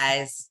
Guys.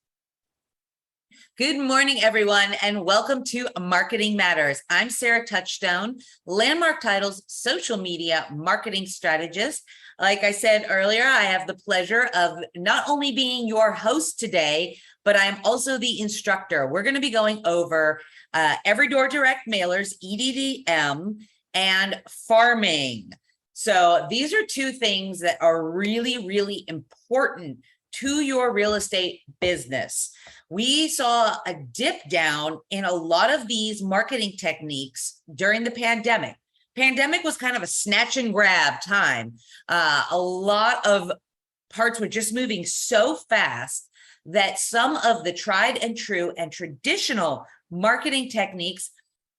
Good morning, everyone, and welcome to Marketing Matters. I'm Sarah Touchstone, Landmark Title's social media marketing strategist. Like I said earlier, I have the pleasure of not only being your host today, but I'm also the instructor. We're going to be going over Every Door Direct Mailers, EDDM, and farming. So these are two things that are really, really important to your real estate business. We saw a dip down in a lot of these marketing techniques during the pandemic. Pandemic was kind of a snatch and grab time. A lot of parts were just moving so fast that some of the tried and true and traditional marketing techniques,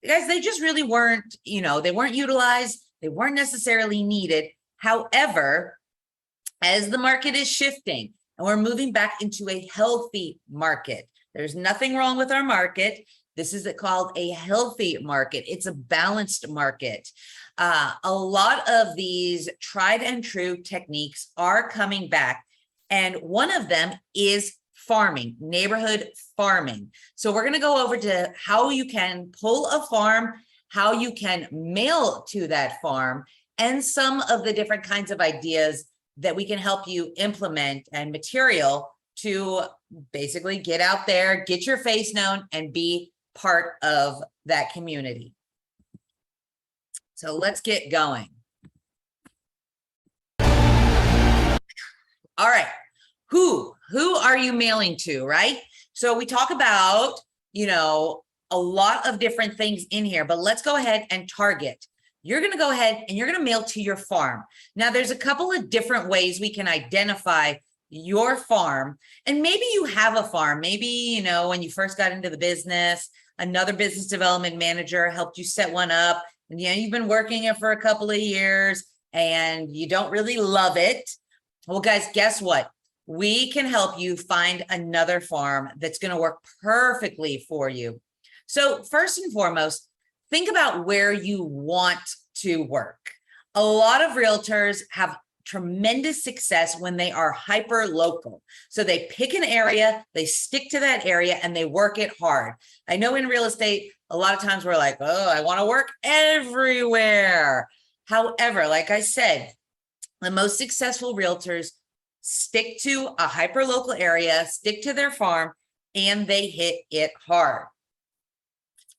guys, they just really weren't, they weren't utilized. They weren't necessarily needed. However, as the market is shifting, and we're moving back into a healthy market. There's nothing wrong with our market. This is called a healthy market. It's a balanced market. A lot of these tried and true techniques are coming back. And one of them is farming, neighborhood farming. So we're going to go over to how you can pull a farm, how you can mail to that farm, and some of the different kinds of ideas that we can help you implement and material to basically get out there, get your face known, and be part of that community. So let's get going. All right. Who are you mailing to, right? So we talk about, a lot of different things in here, but let's go ahead and target. You're going to go ahead and you're going to mail to your farm. Now, there's a couple of different ways we can identify your farm. And maybe you have a farm. Maybe, when you first got into the business, another business development manager helped you set one up. And, you've been working it for a couple of years and you don't really love it. Well, guys, guess what? We can help you find another farm that's going to work perfectly for you. So first and foremost, think about where you want to work. A lot of realtors have tremendous success when they are hyper local. So they pick an area, they stick to that area, and they work it hard. I know in real estate, a lot of times we're like, oh, I want to work everywhere. However, like I said, the most successful realtors stick to a hyper local area, stick to their farm, and they hit it hard.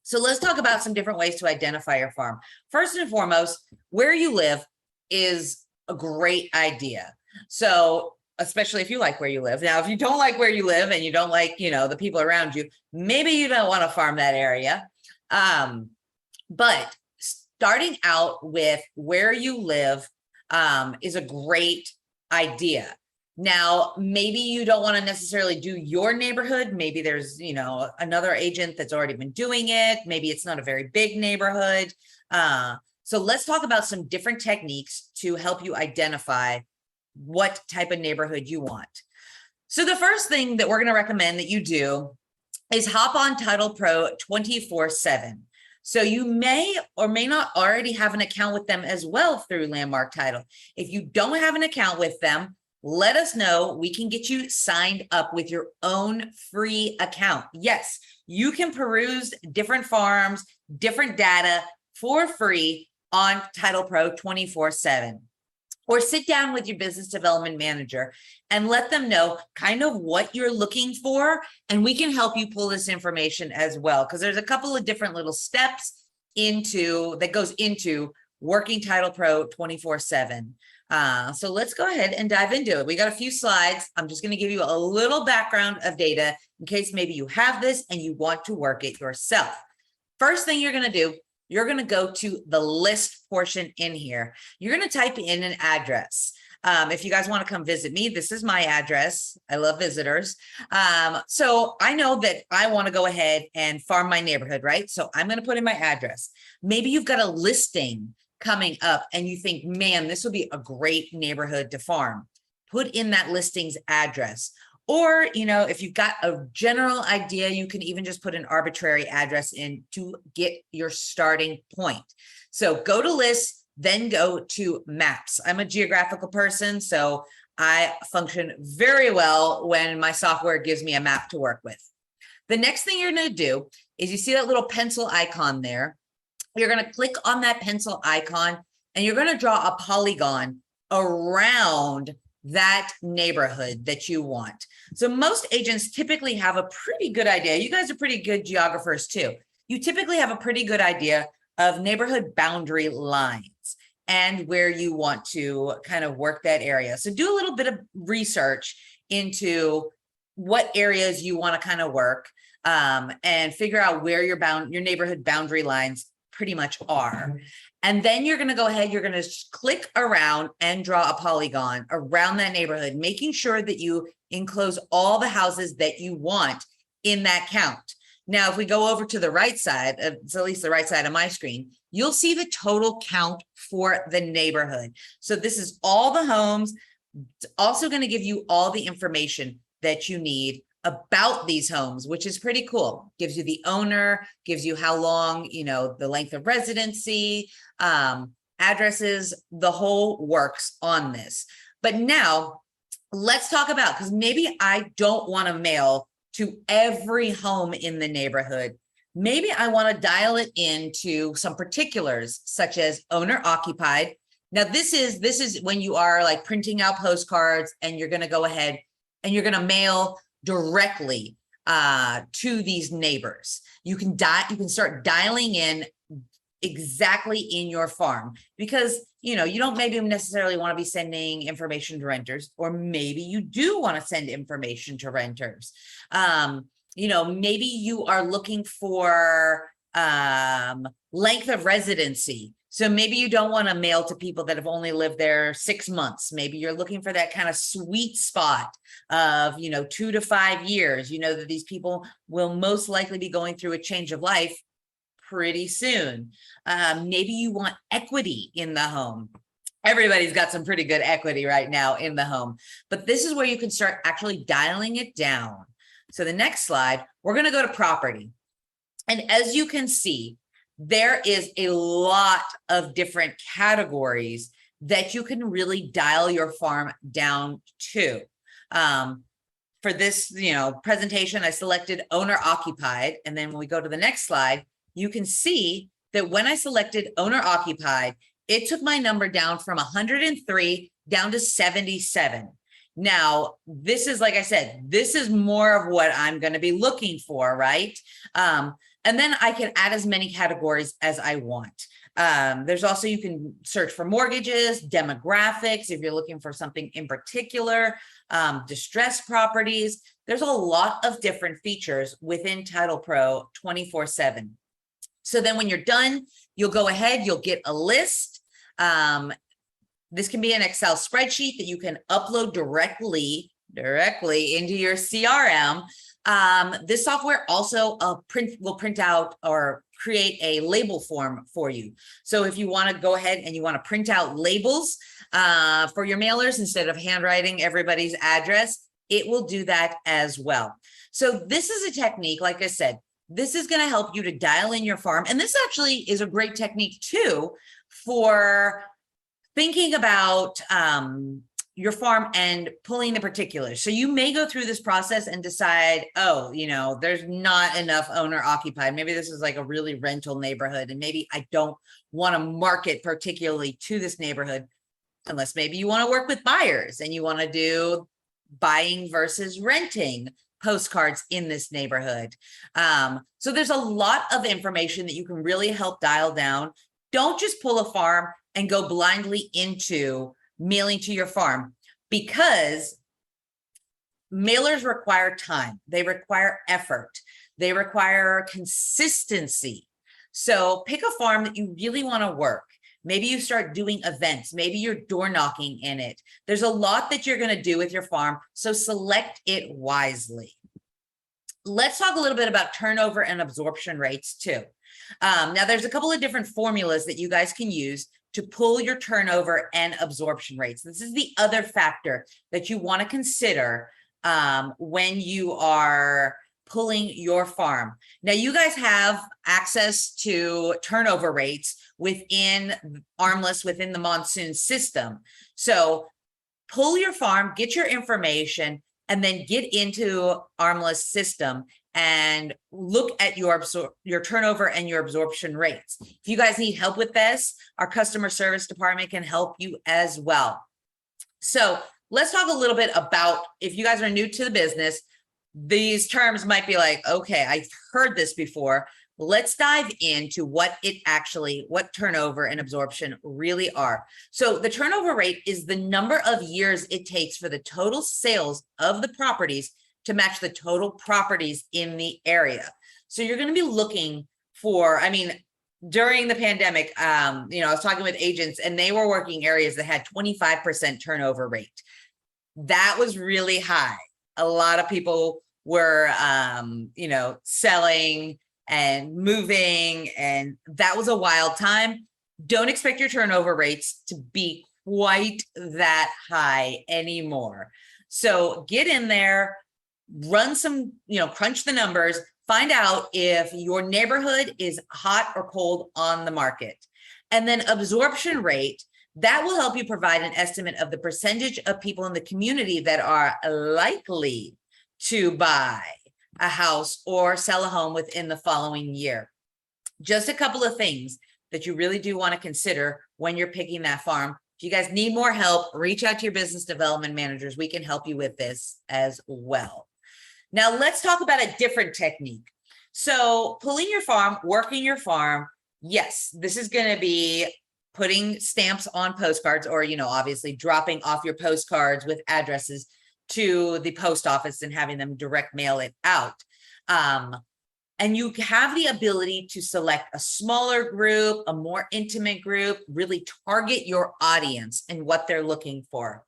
So let's talk about some different ways to identify your farm. First and foremost, where you live is a great idea. So especially if you like where you live. Now, if you don't like where you live and you don't like, the people around you, maybe you don't want to farm that area. But starting out with where you live is a great idea. Now, maybe you don't want to necessarily do your neighborhood. Maybe there's, another agent that's already been doing it. Maybe it's not a very big neighborhood. So let's talk about some different techniques to help you identify what type of neighborhood you want. So the first thing that we're going to recommend that you do is hop on Title Pro 24/7. So you may or may not already have an account with them as well through Landmark Title. If you don't have an account with them, let us know. We can get you signed up with your own free account. Yes, you can peruse different farms, different data for free on Title Pro 24/7. Or sit down with your business development manager and let them know kind of what you're looking for. And we can help you pull this information as well, because there's a couple of different little steps that goes into working Title Pro 24/7. So let's go ahead and dive into it. We got a few slides. I'm just going to give you a little background of data in case maybe you have this and you want to work it yourself. First thing you're going to do, you're going to go to the list portion in here. You're going to type in an address. If you guys want to come visit me, this is my address. I love visitors. So I know that I want to go ahead and farm my neighborhood, right? So I'm going to put in my address. Maybe you've got a listing coming up and you think, man, this would be a great neighborhood to farm. Put in that listing's address. Or, if you've got a general idea, you can even just put an arbitrary address in to get your starting point. So go to lists, then go to maps. I'm a geographical person, so I function very well when my software gives me a map to work with. The next thing you're going to do is you see that little pencil icon there. You're going to click on that pencil icon and you're going to draw a polygon around that neighborhood that you want. So most agents typically have a pretty good idea. You guys are pretty good geographers too. You typically have a pretty good idea of neighborhood boundary lines and where you want to kind of work that area. So do a little bit of research into what areas you want to kind of work and figure out where your neighborhood boundary lines pretty much are. And then you're going to go ahead, you're going to click around and draw a polygon around that neighborhood, making sure that you enclose all the houses that you want in that count. Now, if we go over to the right side, it's at least the right side of my screen, you'll see the total count for the neighborhood. So this is all the homes. It's also going to give you all the information that you need about these homes, which is pretty cool. Gives you the owner, gives you how long, the length of residency, addresses, the whole works on this. But now let's talk about, because maybe I don't want to mail to every home in the neighborhood. Maybe I want to dial it into some particulars, such as owner occupied. Now, this is when you are like printing out postcards and you're going to go ahead and you're going to mail directly to these neighbors. You can start dialing in exactly in your farm, because you don't maybe necessarily want to be sending information to renters, or maybe you do want to send information to renters. Maybe you are looking for length of residency. So maybe you don't want to mail to people that have only lived there 6 months. Maybe you're looking for that kind of sweet spot of, 2 to 5 years. You know that these people will most likely be going through a change of life pretty soon. Maybe you want equity in the home. Everybody's got some pretty good equity right now in the home, but this is where you can start actually dialing it down. So the next slide, we're going to go to property. And as you can see, there is a lot of different categories that you can really dial your farm down to. For this, presentation, I selected owner occupied. And then when we go to the next slide, you can see that when I selected owner occupied, it took my number down from 103 down to 77. Now, this is, like I said, this is more of what I'm going to be looking for, right? And then I can add as many categories as I want. There's also, you can search for mortgages, demographics, if you're looking for something in particular, distressed properties. There's a lot of different features within Title Pro 24/7. So then when you're done, you'll go ahead, you'll get a list. This can be an Excel spreadsheet that you can upload directly into your CRM. This software also will print out or create a label form for you. So if you want to go ahead and you want to print out labels for your mailers instead of handwriting everybody's address, it will do that as well. So this is a technique, like I said, this is going to help you to dial in your farm. And this actually is a great technique too for thinking about your farm and pulling the particulars. So you may go through this process and decide, oh, there's not enough owner occupied. Maybe this is like a really rental neighborhood, and maybe I don't want to market particularly to this neighborhood, unless maybe you want to work with buyers and you want to do buying versus renting postcards in this neighborhood. So there's a lot of information that you can really help dial down. Don't just pull a farm and go blindly into mailing to your farm, because mailers require time. They require effort. They require consistency. So pick a farm that you really want to work. Maybe you start doing events. Maybe you're door knocking in it. There's a lot that you're going to do with your farm, so select it wisely. Let's talk a little bit about turnover and absorption rates too. Now, there's a couple of different formulas that you guys can use to pull your turnover and absorption rates. This is the other factor that you want to consider when you are pulling your farm. Now, you guys have access to turnover rates within Armless, within the Monsoon system. So pull your farm, get your information, and then get into Armless system and look at your turnover and your absorption rates. If you guys need help with this, our customer service department can help you as well. So let's talk a little bit about, if you guys are new to the business, these terms might be like, okay, I've heard this before. Let's dive into what turnover and absorption really are. So the turnover rate is the number of years it takes for the total sales of the properties to match the total properties in the area. So you're going to be looking for, I mean, during the pandemic, I was talking with agents and they were working areas that had 25% turnover rate. That was really high. A lot of people were, selling and moving, and that was a wild time. Don't expect your turnover rates to be quite that high anymore. So get in there, run some, crunch the numbers, find out if your neighborhood is hot or cold on the market. And then absorption rate, that will help you provide an estimate of the percentage of people in the community that are likely to buy a house or sell a home within the following year. Just a couple of things that you really do want to consider when you're picking that farm. If you guys need more help, reach out to your business development managers. We can help you with this as well. Now let's talk about a different technique. So pulling your farm, working your farm. Yes, this is going to be putting stamps on postcards, or, obviously dropping off your postcards with addresses to the post office and having them direct mail it out. And you have the ability to select a smaller group, a more intimate group, really target your audience and what they're looking for.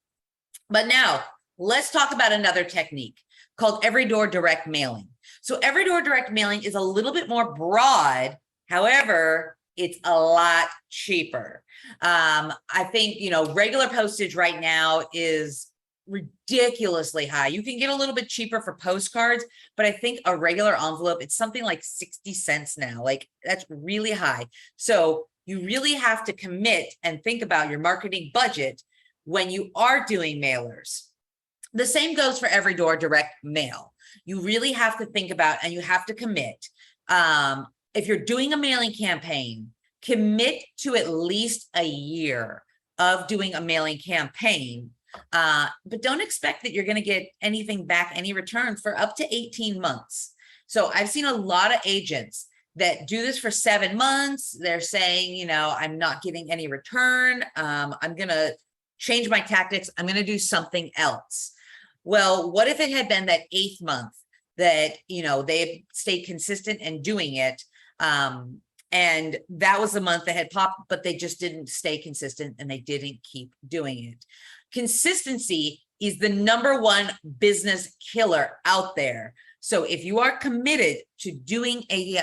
But now let's talk about another technique called every door direct mailing. So every door direct mailing is a little bit more broad. However, it's a lot cheaper. I think, regular postage right now is ridiculously high. You can get a little bit cheaper for postcards, but I think a regular envelope, it's something like 60 cents now. Like, that's really high. So you really have to commit and think about your marketing budget when you are doing mailers. The same goes for every door direct mail. You really have to think about, and you have to commit. If you're doing a mailing campaign, commit to at least a year of doing a mailing campaign. But don't expect that you're going to get anything back, any return, for up to 18 months. So I've seen a lot of agents that do this for 7 months. They're saying, I'm not getting any return. I'm going to change my tactics. I'm going to do something else. Well, what if it had been that 8th month that, they stayed consistent in doing it? And that was the month that had popped, but they just didn't stay consistent and they didn't keep doing it. Consistency is the #1 business killer out there. So if you are committed to doing a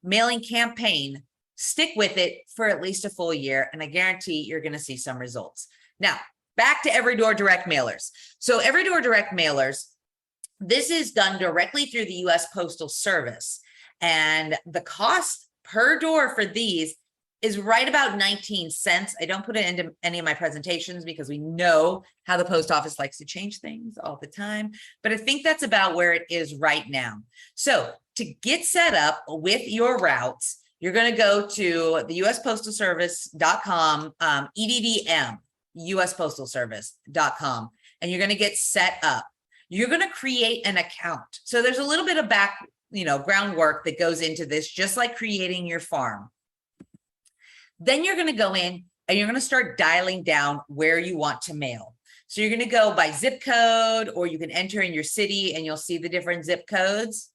mailing campaign, stick with it for at least a full year, and I guarantee you're going to see some results. Now, back to every door direct mailers. So every door direct mailers, this is done directly through the U.S. Postal Service. And the cost per door for these is right about 19 cents. I don't put it into any of my presentations because we know how the post office likes to change things all the time, but I think that's about where it is right now. So to get set up with your routes, you're going to go to the USPostalService.com, EDDM, USPostalService.com, and you're going to get set up. You're going to create an account. So there's a little bit of groundwork that goes into this, just like creating your farm. Then you're going to go in and you're going to start dialing down where you want to mail. So you're going to go by zip code, or you can enter in your city and you'll see the different zip codes.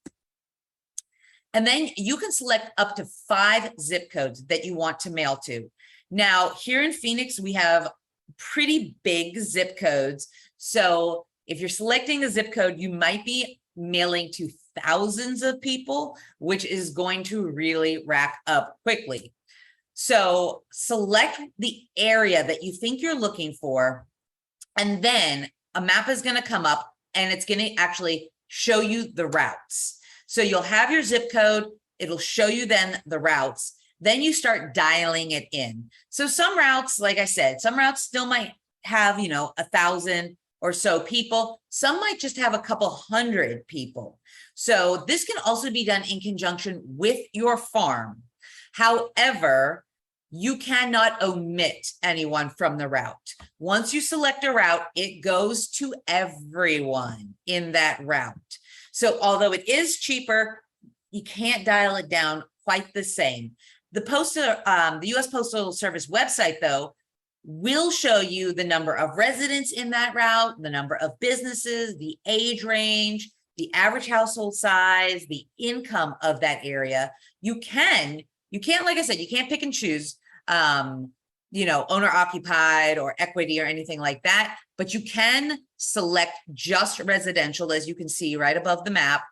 And then you can select up to 5 zip codes that you want to mail to. Now, here in Phoenix, we have pretty big zip codes. So if you're selecting a zip code, you might be mailing to thousands of people, which is going to really rack up quickly. So select the area that you think you're looking for, and then a map is going to come up and it's going to actually show you the routes. So you'll have your zip code, it'll show you then the routes, then you start dialing it in. So some routes, like I said, some routes still might have, 1,000 or so people. Some might just have a couple hundred people. So this can also be done in conjunction with your farm. However, you cannot omit anyone from the route. Once you select a route, it goes to everyone in that route. So although it is cheaper, you can't dial it down quite the same. The U.S. Postal Service website, though, will show you the number of residents in that route, the number of businesses, the age range, the average household size, the income of that area. You can't, like I said, you can't pick and choose, owner occupied or equity or anything like that, but you can select just residential, as you can see right above the map,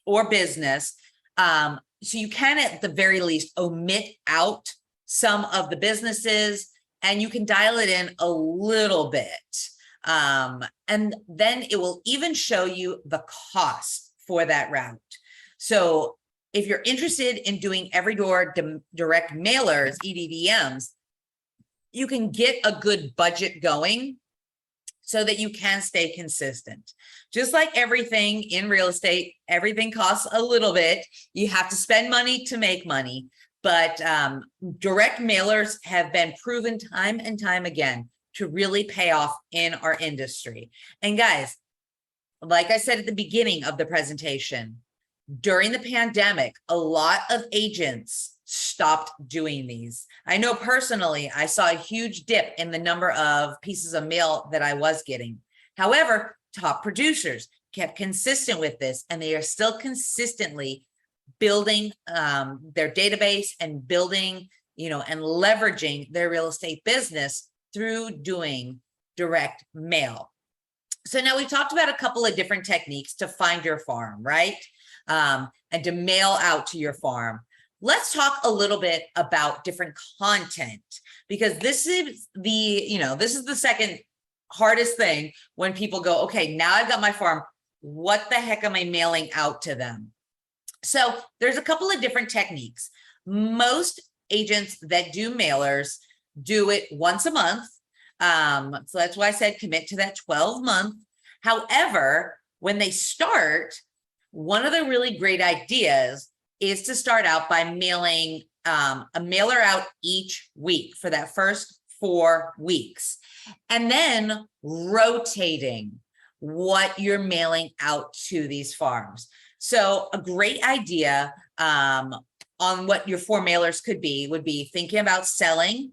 or business. So you can, at the very least, omit out some of the businesses, and you can dial it in a little bit. And then it will even show you the cost for that route. So if you're interested in doing every door direct mailers, EDDMs, you can get a good budget going so that you can stay consistent. Just like everything in real estate, everything costs a little bit. You have to spend money to make money. But direct mailers have been proven time and time again to really pay off in our industry. And guys, like I said at the beginning of the presentation, during the pandemic, a lot of agents stopped doing these. I know personally, I saw a huge dip in the number of pieces of mail that I was getting. However, top producers kept consistent with this, and they are still consistently building their database and building, and leveraging their real estate business through doing direct mail. So now we've talked about a couple of different techniques to find your farm, right? And to mail out to your farm. Let's talk a little bit about different content, because this is the second hardest thing when people go, okay, now I've got my farm. What the heck am I mailing out to them? So there's a couple of different techniques. Most agents that do mailers do it once a month. So that's why I said commit to that 12-month. However, when they start, one of the really great ideas is to start out by mailing a mailer out each week for that first 4 weeks, and then rotating what you're mailing out to these farms. So a great idea on what your 4 mailers could be would be thinking about selling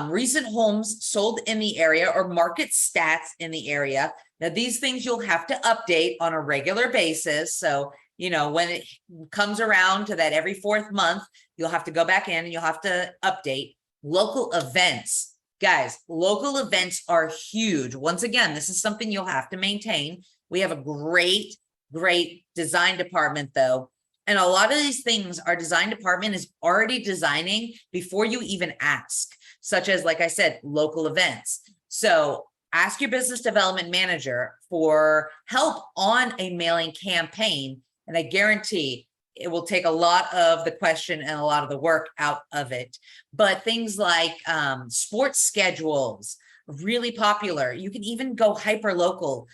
recent homes sold in the area or market stats in the area. Now, these things you'll have to update on a regular basis. So, when it comes around to that every 4th month, you'll have to go back in and you'll have to update. Local events. Guys, local events are huge. Once again, this is something you'll have to maintain. We have a great design department, though. And a lot of these things our design department is already designing before you even ask, such as, like I said, local events. So ask your business development manager for help on a mailing campaign. And I guarantee it will take a lot of the question and a lot of the work out of it. But things like sports schedules, really popular. You can even go hyper local.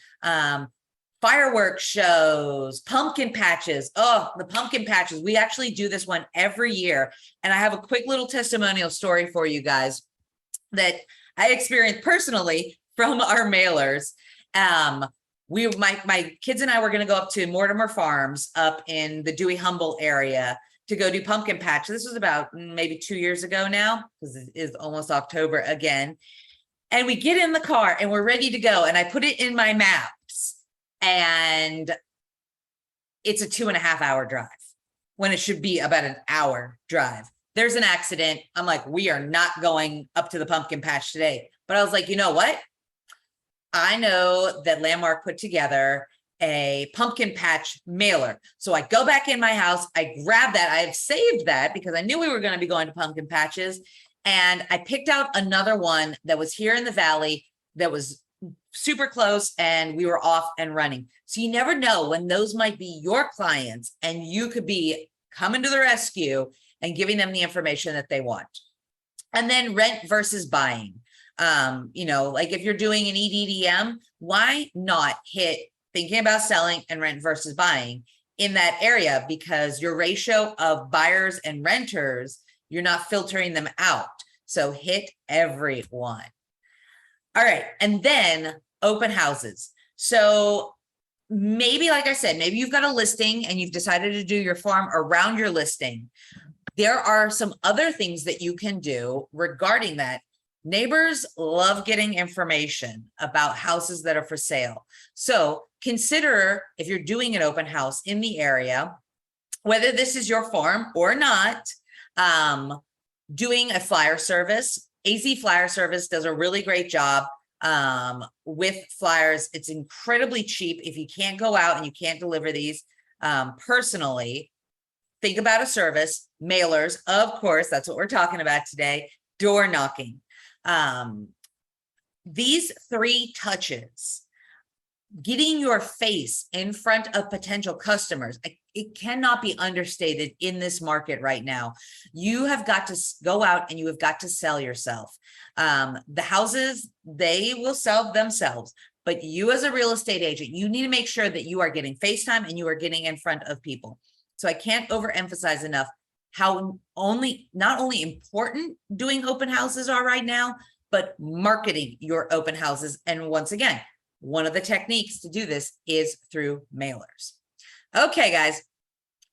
Fireworks shows, pumpkin patches. Oh, the pumpkin patches. We actually do this one every year. And I have a quick little testimonial story for you guys that I experienced personally from our mailers. My kids and I were going to go up to Mortimer Farms up in the Dewey Humble area to go do pumpkin patch. This was about maybe 2 years ago now, because it is almost October again. And we get in the car and we're ready to go. And I put it in my maps. And it's a 2.5 hour drive when it should be about an hour drive. There's an accident. I'm like, we are not going up to the pumpkin patch today. But I was like, you know what? I know that Landmark put together a pumpkin patch mailer. So I go back in my house, I grab that. I have saved that because I knew we were going to be going to pumpkin patches. And I picked out another one that was here in the Valley that was super close, and we were off and running. So you never know when those might be your clients, and you could be coming to the rescue and giving them the information that they want. And then rent versus buying. You know, like if you're doing an EDDM, why not hit thinking about selling and rent versus buying in that area? Because your ratio of buyers and renters, you're not filtering them out. So hit everyone. All right. And then open houses. So maybe, like I said, maybe you've got a listing and you've decided to do your farm around your listing. There are some other things that you can do regarding that. Neighbors love getting information about houses that are for sale. So consider, if you're doing an open house in the area, whether this is your farm or not, doing a flyer service. AZ Flyer Service does a really great job with flyers. It's incredibly cheap. If you can't go out and you can't deliver these personally, think about a service. Mailers, of course, that's what we're talking about today. Door knocking. These 3 touches, getting your face in front of potential customers, it cannot be understated in this market right now. You have got to go out and you have got to sell yourself. The houses, they will sell themselves, but you as a real estate agent, you need to make sure that you are getting face time and you are getting in front of people. So I can't overemphasize enough how not only important doing open houses are right now, but marketing your open houses. And once again, one of the techniques to do this is through mailers. Okay, guys,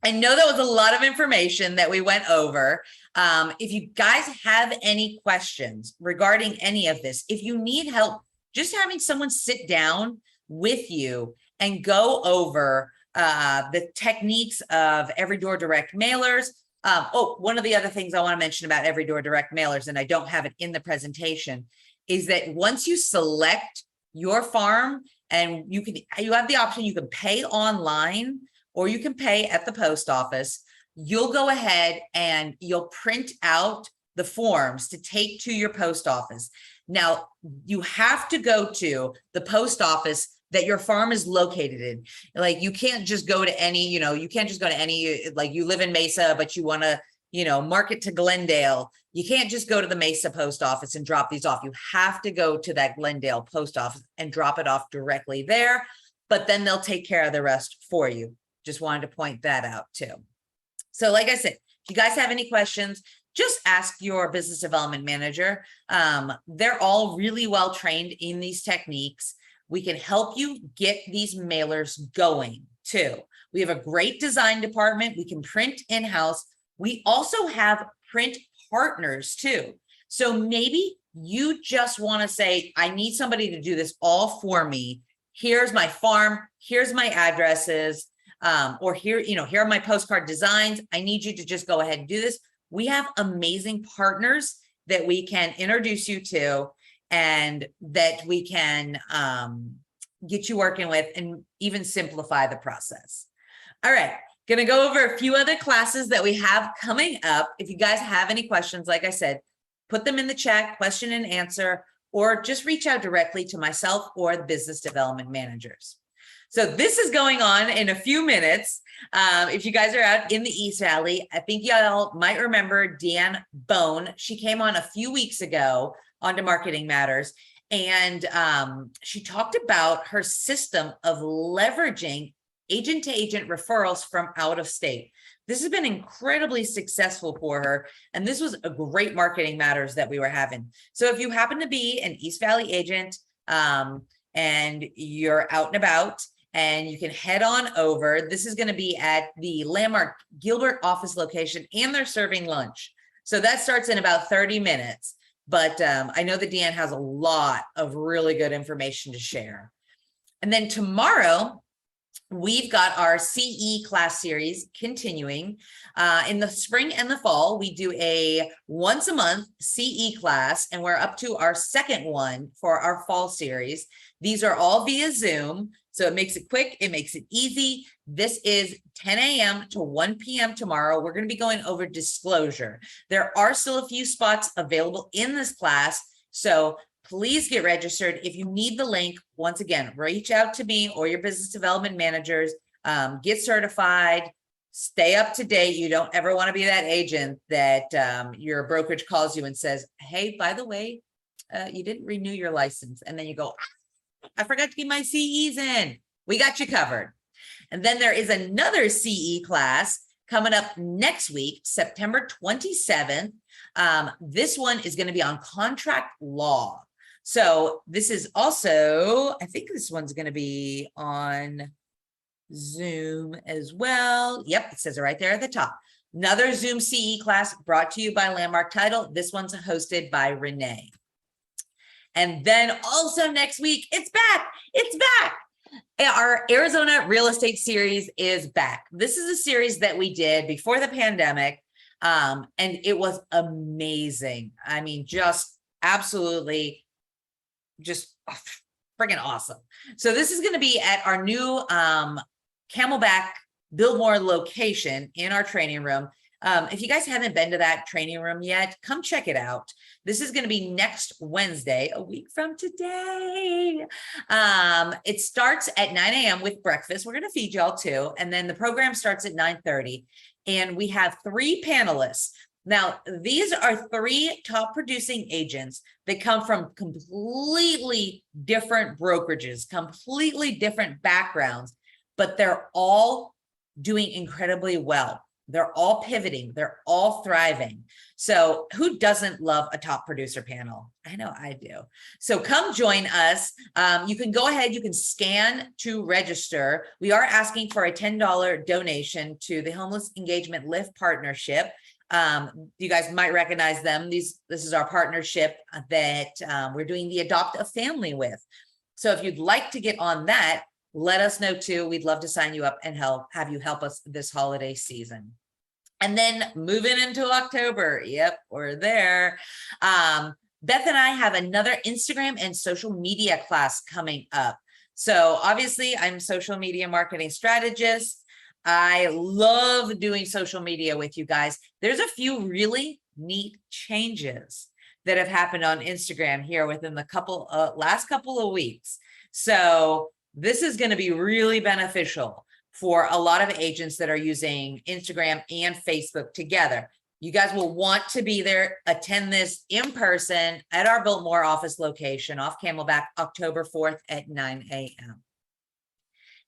I know that was a lot of information that we went over. If you guys have any questions regarding any of this, if you need help, just having someone sit down with you and go over the techniques of Every Door Direct mailers. One of the other things I want to mention about Every Door Direct mailers, and I don't have it in the presentation, is that once you select your farm, and you have the option, you can pay online or you can pay at the post office. You'll go ahead and you'll print out the forms to take to your post office. Now, you have to go to the post office that your farm is located in. Like, you can't just go to any, you can't just go to any, like you live in Mesa, but you want to, market to Glendale. You can't just go to the Mesa post office and drop these off. You have to go to that Glendale post office and drop it off directly there, but then they'll take care of the rest for you. Just wanted to point that out too. So like I said, if you guys have any questions, just ask your business development manager. They're all really well trained in these techniques. We can help you get these mailers going too. We have a great design department. We can print in-house. We also have print partners too. So maybe you just want to say, I need somebody to do this all for me. Here's my farm. Here's my addresses. Or here are my postcard designs. I need you to just go ahead and do this. We have amazing partners that we can introduce you to and that we can get you working with and even simplify the process. All right. Going to go over a few other classes that we have coming up. If you guys have any questions, like I said, put them in the chat, question and answer, or just reach out directly to myself or the business development managers. So this is going on in a few minutes. If you guys are out in the East Valley, I think y'all might remember Deanne Bone. She came on a few weeks ago onto Marketing Matters, and she talked about her system of leveraging agent-to-agent referrals from out of state. This has been incredibly successful for her, and this was a great Marketing Matters that we were having. So if you happen to be an East Valley agent and you're out and about, and you can head on over. This is going to be at the Landmark Gilbert office location, and they're serving lunch. So that starts in about 30 minutes. But I know that Deanne has a lot of really good information to share. And then tomorrow, we've got our CE class series continuing. In the spring and the fall, we do a once a month CE class, and we're up to our second one for our fall series. These are all via Zoom, so it makes it quick, it makes it easy. This is 10 a.m. to 1 p.m. tomorrow. We're going to be going over disclosure. There are still a few spots available in this class, so please get registered. If you need the link, once again, reach out to me or your business development managers, get certified, stay up to date. You don't ever want to be that agent that your brokerage calls you and says, hey, by the way, you didn't renew your license. And then you go, I forgot to get my CEs in. We got you covered. And then there is another CE class coming up next week, September 27th. This one is going to be on contract law. So this is also, I think this one's going to be on Zoom as well. Yep, it says it right there at the top. Another Zoom CE class brought to you by Landmark Title. This one's hosted by Renee. And then also next week, it's back. It's back. Our Arizona real estate series is back. This is a series that we did before the pandemic, and it was amazing. I mean, just absolutely just freaking awesome. So this is going to be at our new Camelback Biltmore location in our training room. If you guys haven't been to that training room yet, come check it out. This is going to be next Wednesday, a week from today. It starts at 9 a.m. with breakfast. We're going to feed y'all too. And then the program starts at 9:30. And we have 3 panelists. Now, these are 3 top producing agents that come from completely different brokerages, completely different backgrounds, but they're all doing incredibly well. They're all pivoting. They're all thriving. So who doesn't love a top producer panel? I know I do. So come join us. You can go ahead. You can scan to register. We are asking for a $10 donation to the Homeless Engagement Lift Partnership. You guys might recognize them. This is our partnership that we're doing the Adopt a Family with. So if you'd like to get on that, let us know too. We'd love to sign you up and have you help us this holiday season. And then moving into October. Yep, we're there. Beth and I have another Instagram and social media class coming up. So obviously I'm a social media marketing strategist. I love doing social media with you guys. There's a few really neat changes that have happened on Instagram here within the last couple of weeks. So this is going to be really beneficial for a lot of agents that are using Instagram and Facebook together. You guys will want to be there, attend this in person at our Biltmore office location off Camelback, October 4th at 9 a.m.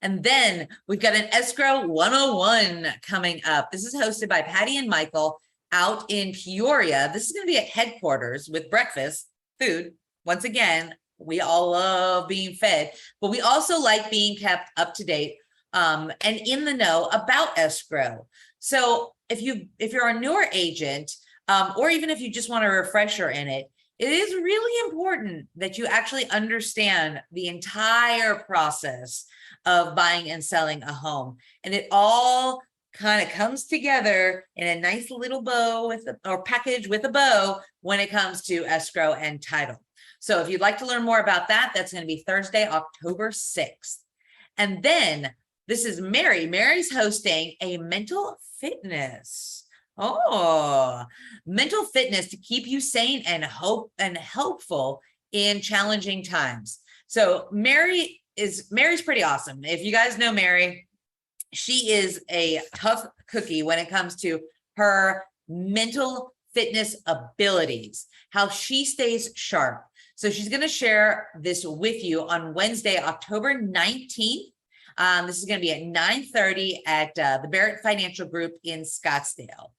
And then we've got an Escrow 101 coming up. This is hosted by Patty and Michael out in Peoria. This is going to be at headquarters with breakfast, food. Once again, we all love being fed, but we also like being kept up to date and in the know about escrow. So if you're a newer agent, or even if you just want a refresher in it, it is really important that you actually understand the entire process of buying and selling a home. And it all kind of comes together in a nice little bow or package with a bow when it comes to escrow and title. So if you'd like to learn more about that, that's going to be Thursday, October 6th. And then this is Mary. Mary's hosting a mental fitness. Oh, mental fitness to keep you sane and hopeful in challenging times. So Mary's pretty awesome. If you guys know Mary, she is a tough cookie when it comes to her mental fitness abilities, how she stays sharp. So she's going to share this with you on Wednesday, October 19th. This is going to be at 9:30 at the Barrett Financial Group in Scottsdale.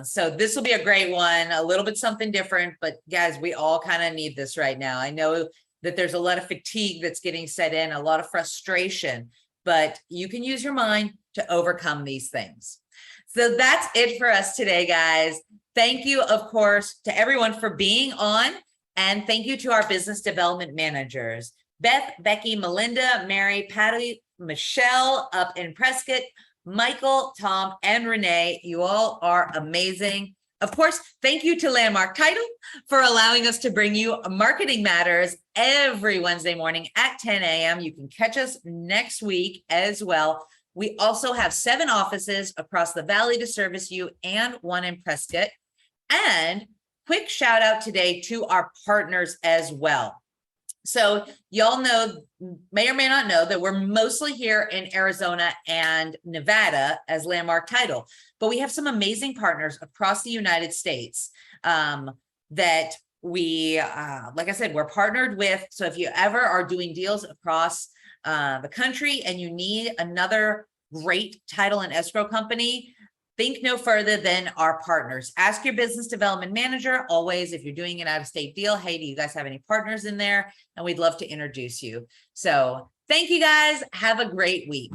So this will be a great one, a little bit something different, but guys, we all kind of need this right now. I know that there's a lot of fatigue that's getting set in, a lot of frustration, but you can use your mind to overcome these things. So that's it for us today, guys. Thank you, of course, to everyone for being on. And thank you to our business development managers, Beth, Becky, Melinda, Mary, Patty, Michelle up in Prescott, Michael, Tom, and Renee. You all are amazing. Of course, thank you to Landmark Title for allowing us to bring you Marketing Matters every Wednesday morning at 10 a.m. You can catch us next week as well. We also have 7 offices across the valley to service you and 1 in Prescott. And quick shout out today to our partners as well. So y'all know, may or may not know, that we're mostly here in Arizona and Nevada as Landmark Title, but we have some amazing partners across the United States that like I said, we're partnered with, so if you ever are doing deals across the country and you need another great title and escrow company, think no further than our partners. Ask your business development manager always, if you're doing an out-of-state deal, hey, do you guys have any partners in there? And we'd love to introduce you. So thank you guys. Have a great week.